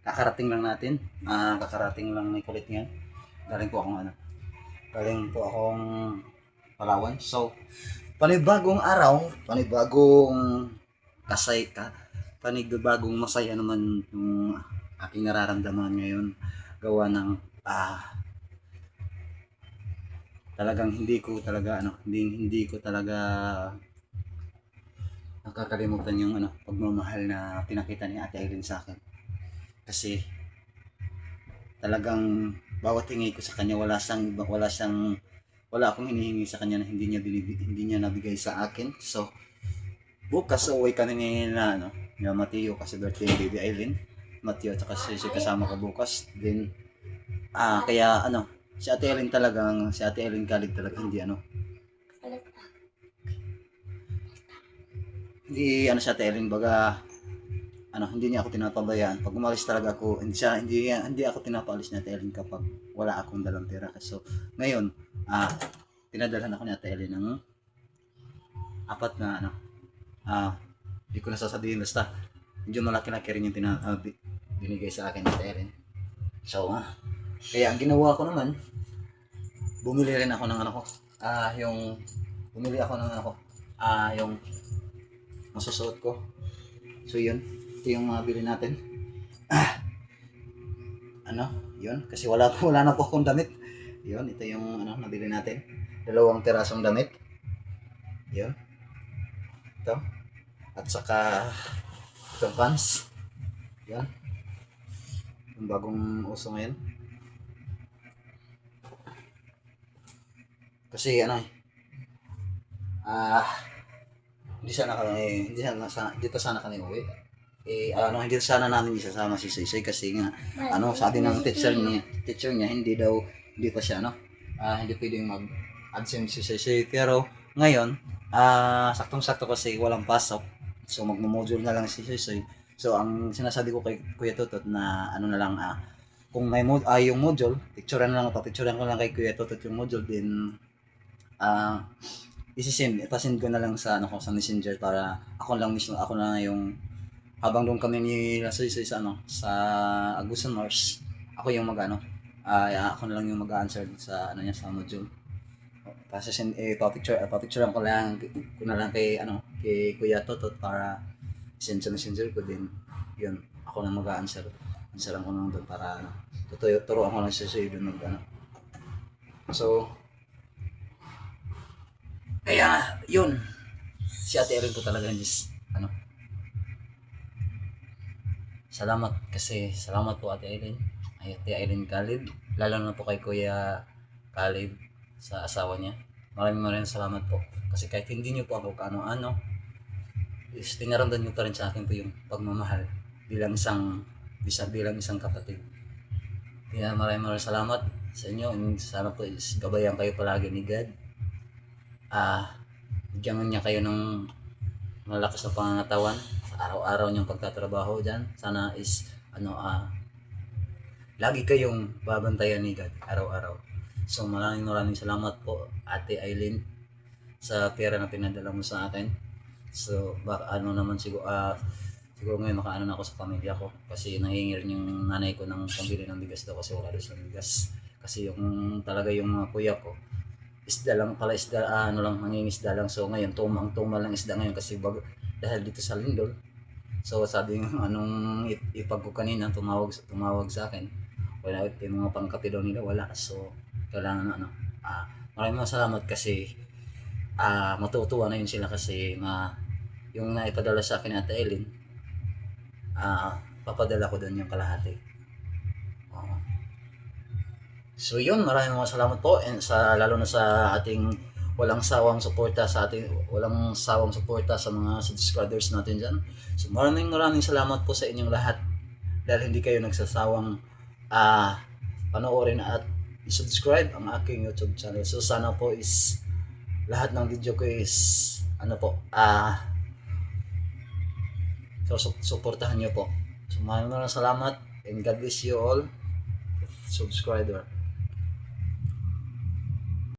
kakarating lang natin. Kakarating lang ni kulit ngayon. Galing po akong Palawan. So, panibagong araw, panibagong masaya naman yung aking nararamdaman ngayon. Gawa ng talagang hindi ko talaga nakakalimutan yung pagmamahal na pinakita ni Ate Irene sa akin. Kasi talagang bawat hingi ko sa kanya, wala akong hinihingi sa kanya na hindi niya nabigay sa akin. So bukas uwi kami ni Mateo kasi birthday ni Baby Irene. Mateo at kasi kasama ko bukas. Then kaya si Ate Irene Kalig talaga hindi si Ate Irene baga hindi niya ako tinapabayaan. Pag umalis talaga ako, hindi ako pinapaalis ni Ate Irene kapag wala akong dalang pera. So ngayon pinadalhan ako ni Ate Irene ng apat na hindi ko na sasabihin, basta medyo malaki-laki rin yung binigay sa akin ni Ate Irene. So kaya ang ginawa ko naman, bumili ako ng yung masusuot ko. So yun, ito yung bili natin. Yun, kasi wala na po akong damit. Yun, ito yung nabili natin. 2 pirasong damit. Yun. Ito. At saka itong pants. Yan. Yung bagong uso ngayon. Kasi dito sana kami uwi. Hindi sana namin isasama si Soysoy kasi nga sabi ng teacher niya hindi pa siya hindi pwedeng mag-absent si Soysoy. Pero ngayon saktong-sakto kasi walang pasok. So magmo-module na lang si Soysoy. So ang sinasabi ko kay Kuya Totot na na lang kung may yung module, picturean ko lang kay Kuya Totot yung module, din ipasend ko na lang sa sa Messenger para ako na yung habang doon kami ni Soysoy sa Agusan Mars, ako yung ako na lang yung mag-answer sa sa module. Kasi papicturean ko na lang kay Kuya Totot para send sa Messenger ko, din yun ako na mag-answeran ko lang doon para turuan ko lang siya doon So kaya yun, si Ate Irene ko talaga salamat po Ate Irene, Ate Irene Kalig, lalo na po kay Kuya Kalig sa asawa niya. Maraming salamat po kasi kahit hindi niyo po ako tinaramdam niyo pa rin sa akin po yung pagmamahal bilang isang kapatid. Kaya maraming salamat sa inyo, and sana po gabayan kayo palagi ni God. Bigyan niya kayo ng malakas na pangangatawan sa araw-araw niyong pagtatrabaho dyan. Sana lagi kayong babantayan ni God araw-araw. So maraming salamat po Ate Irene sa pera na pinadala mo sa akin. So baka siguro ngayon makaano na ako sa pamilya ko kasi nangingi rin yung nanay ko ng pambili ng bigas daw kasi wala daw ng bigas. Kasi yung mga kuya ko mangingisda lang. So ngayon tumal lang isda ngayon kasi dahil dito sa lindol. So sabi ng ipag ko kanina, tumawag sa akin, wala yung mga pangkape daw nila, wala. So kailangan maraming salamat kasi matutuwa na yun sila kasi yung naipadala sa akin ni Ate Irene, papadala ko doon yung kalahati. So yun, maraming salamat po, and lalo na sa ating walang sawang suporta sa mga subscribers natin dyan. So maraming salamat po sa inyong lahat dahil hindi kayo nagsasawang panoorin at i-subscribe ang aking YouTube channel. So sana po lahat ng video ko suportahan nyo po. So maraming salamat, and God bless you all subscriber.